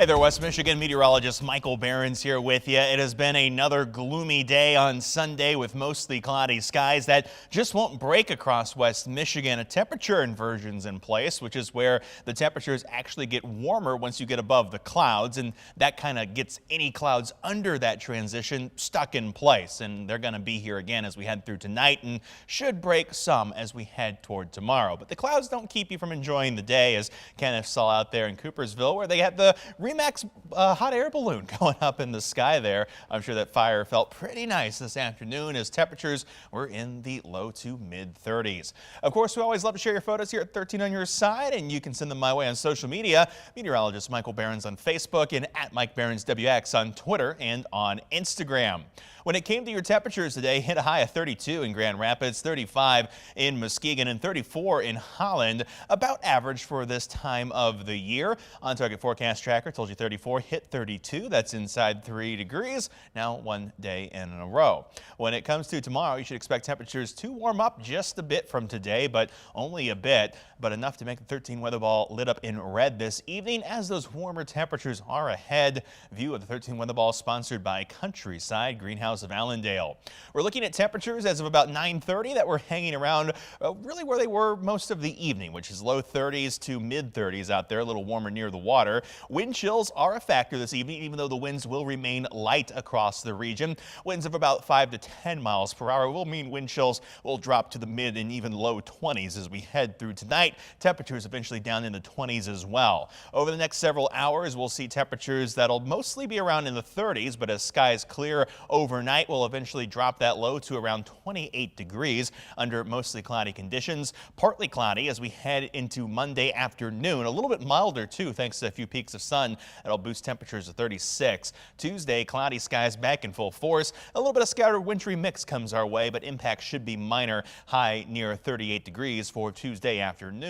Hey there, West Michigan meteorologist Michael Behrens here with you. It has been another gloomy day on Sunday with mostly cloudy skies that just won't break across West Michigan. A temperature inversion's in place, which is where the temperatures actually get warmer once you get above the clouds, and that kind of gets any clouds under that transition stuck in place. And they're going to be here again as we head through tonight and should break some as we head toward tomorrow. But the clouds don't keep you from enjoying the day, as Kenneth saw out there in Coopersville, where they had the Remax hot air balloon going up in the sky there. I'm sure that fire felt pretty nice this afternoon as temperatures were in the low to mid 30s. Of course, we always love to share your photos here at 13 on your side, and you can send them my way on social media. Meteorologist Michael Behrens on Facebook and at Mike Behrens WX on Twitter and on Instagram. When it came to your temperatures today, hit a high of 32 in Grand Rapids, 35 in Muskegon, and 34 in Holland, about average for this time of the year. On Target Forecast Tracker told you 34, hit 32. That's inside 3 degrees, now one day in a row. When it comes to tomorrow, you should expect temperatures to warm up just a bit from today, but only a bit, but enough to make the 13 weather ball lit up in red this evening as those warmer temperatures are ahead. View of the 13 weather ball sponsored by Countryside Greenhouse of Allendale. We're looking at temperatures as of about 9:30 that were hanging around really where they were most of the evening, which is low 30s to mid 30s out there, a little warmer near the water. Wind chills are a factor this evening, even though the winds will remain light across the region. Winds of about 5 to 10 miles per hour will mean wind chills will drop to the mid and even low 20s as we head through tonight. Temperatures eventually down in the 20s as well. Over the next several hours, we'll see temperatures that'll mostly be around in the 30s, but as skies clear overnight, we'll eventually drop that low to around 28 degrees under mostly cloudy conditions. Partly cloudy as we head into Monday afternoon. A little bit milder too, thanks to a few peaks of sun. That'll boost temperatures to 36. Tuesday, cloudy skies back in full force. A little bit of scattered wintry mix comes our way, but impact should be minor. High near 38 degrees for Tuesday afternoon.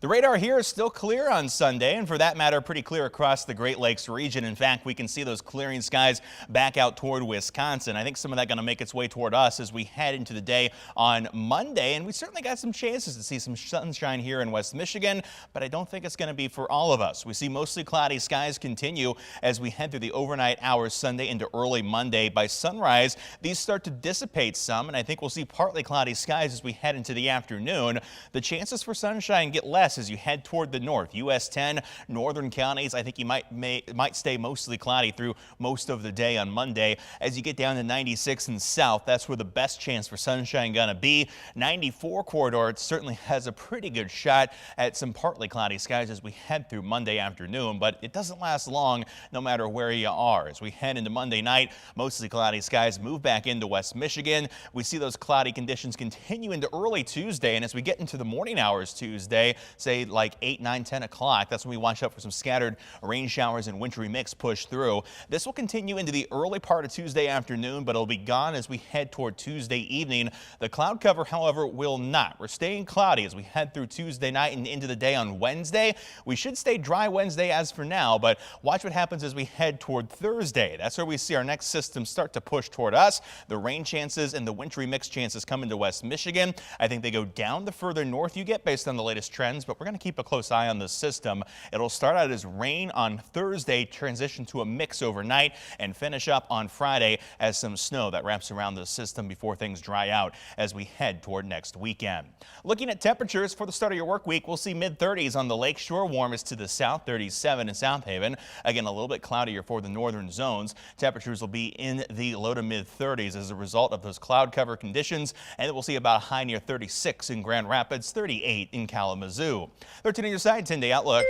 The radar here is still clear on Sunday, and for that matter, pretty clear across the Great Lakes region. In fact, we can see those clearing skies back out toward Wisconsin. I think some of that going to make its way toward us as we head into the day on Monday, and we certainly got some chances to see some sunshine here in West Michigan, but I don't think it's going to be for all of us. We see mostly cloudy skies continue as we head through the overnight hours Sunday into early Monday. By sunrise, these start to dissipate some, and I think we'll see partly cloudy skies as we head into the afternoon. The chances for sunshine get less as you head toward the north. US 10, northern counties, I think you might stay mostly cloudy through most of the day on Monday. As you get down to 96 and south, that's where the best chance for sunshine gonna be. 94 corridor, it certainly has a pretty good shot at some partly cloudy skies as we head through Monday afternoon, but it doesn't last long no matter where you are. As we head into Monday night, mostly cloudy skies move back into West Michigan. We see those cloudy conditions continue into early Tuesday, and as we get into the morning hours Tuesday, say like 8, 9, 10 o'clock, that's when we watch out for some scattered rain showers and wintry mix push through. This will continue into the early part of Tuesday afternoon, but it'll be gone as we head toward Tuesday evening. The cloud cover, however, will not. We're staying cloudy as we head through Tuesday night and into the day on Wednesday. We should stay dry Wednesday as for now, but watch what happens as we head toward Thursday. That's where we see our next system start to push toward us. The rain chances and the wintry mix chances come into West Michigan. I think they go down the further north you get based on the latest trends, but we're going to keep a close eye on the system. It'll start out as rain on Thursday, transition to a mix overnight, and finish up on Friday as some snow that wraps around the system before things dry out as we head toward next weekend. Looking at temperatures for the start of your work week, we'll see mid-30s on the lakeshore, warmest to the south, 37 in South Haven. Again, a little bit cloudier for the northern zones. Temperatures will be in the low to mid-30s as a result of those cloud cover conditions, and we'll see about a high near 36 in Grand Rapids, 38 in Kalamazoo. 13 on your side, 10-day outlook.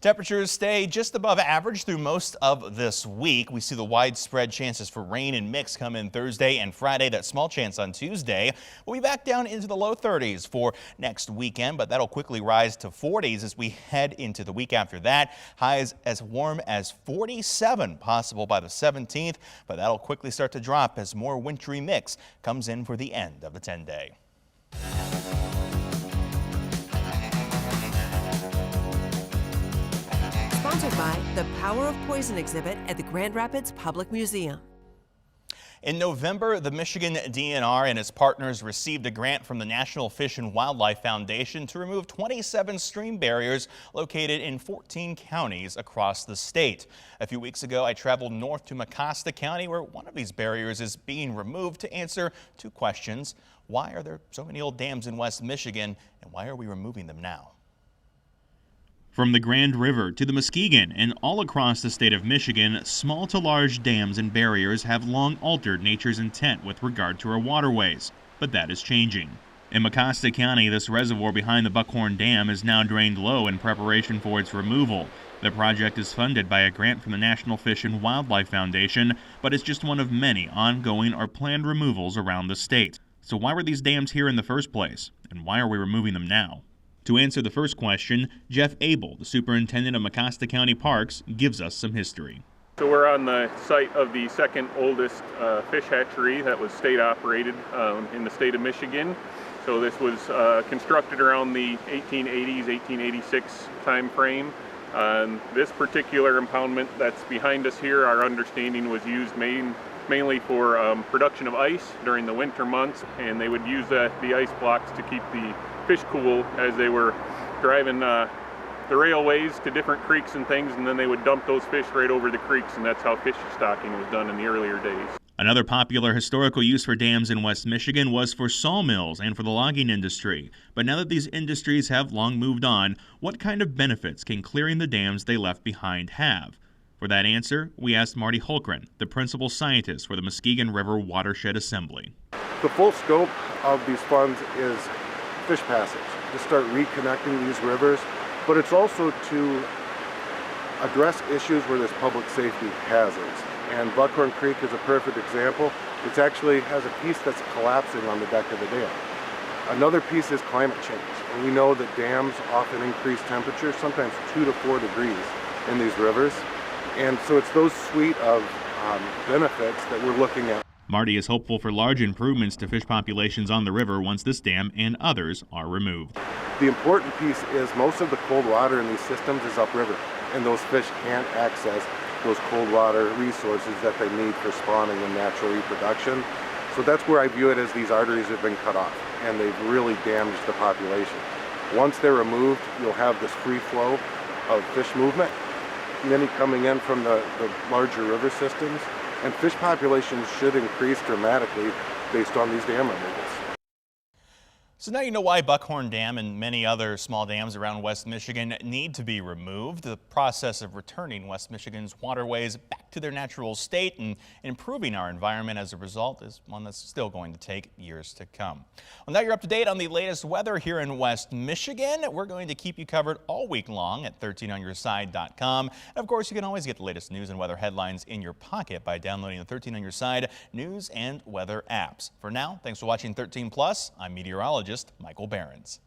Temperatures stay just above average through most of this week. We see the widespread chances for rain and mix come in Thursday and Friday. That small chance on Tuesday. We'll be back down into the low 30s for next weekend, but that'll quickly rise to 40s as we head into the week after that. Highs as warm as 47 possible by the 17th, but that'll quickly start to drop as more wintry mix comes in for the end of the 10-day. Sponsored by the Power of Poison exhibit at the Grand Rapids Public Museum. In November, the Michigan DNR and its partners received a grant from the National Fish and Wildlife Foundation to remove 27 stream barriers located in 14 counties across the state. A few weeks ago, I traveled north to Mecosta County, where one of these barriers is being removed, to answer two questions. Why are there so many old dams in West Michigan, and why are we removing them now? From the Grand River to the Muskegon and all across the state of Michigan, small to large dams and barriers have long altered nature's intent with regard to our waterways, but that is changing. In Mecosta County, this reservoir behind the Buckhorn Dam is now drained low in preparation for its removal. The project is funded by a grant from the National Fish and Wildlife Foundation, but it's just one of many ongoing or planned removals around the state. So why were these dams here in the first place, and why are we removing them now? To answer the first question, Jeff Abel, the superintendent of Mecosta County Parks, gives us some history. So we're on the site of the second oldest fish hatchery that was state operated in the state of Michigan. So this was constructed around the 1880s, 1886 time frame. This particular impoundment that's behind us here, our understanding, was used mainly for production of ice during the winter months, and they would use the ice blocks to keep the fish cool as they were driving the railways to different creeks and things, and then they would dump those fish right over the creeks, and that's how fish stocking was done in the earlier days. Another popular historical use for dams in West Michigan was for sawmills and for the logging industry. But now that these industries have long moved on, what kind of benefits can clearing the dams they left behind have? For that answer, we asked Marty Holkren, the principal scientist for the Muskegon River Watershed Assembly. The full scope of these funds is fish passage, to start reconnecting these rivers, but it's also to address issues where there's public safety hazards. And Buckhorn Creek is a perfect example. It actually has a piece that's collapsing on the deck of the dam. Another piece is climate change. And we know that dams often increase temperatures, sometimes 2 to 4 degrees in these rivers. And so it's those suite of benefits that we're looking at. Marty is hopeful for large improvements to fish populations on the river once this dam and others are removed. The important piece is most of the cold water in these systems is upriver, and those fish can't access those cold water resources that they need for spawning and natural reproduction. So that's where I view it as these arteries have been cut off, and they've really damaged the population. Once they're removed, you'll have this free flow of fish movement, many coming in from the larger river systems, and fish populations should increase dramatically based on these dam removals. So now you know why Buckhorn Dam and many other small dams around West Michigan need to be removed. The process of returning West Michigan's waterways back to their natural state and improving our environment as a result is one that's still going to take years to come. Well, now you're up to date on the latest weather here in West Michigan. We're going to keep you covered all week long at 13onyourside.com. And of course, you can always get the latest news and weather headlines in your pocket by downloading the 13 on Your Side news and weather apps. For now, thanks for watching 13 Plus. I'm meteorologist Michael Behrens.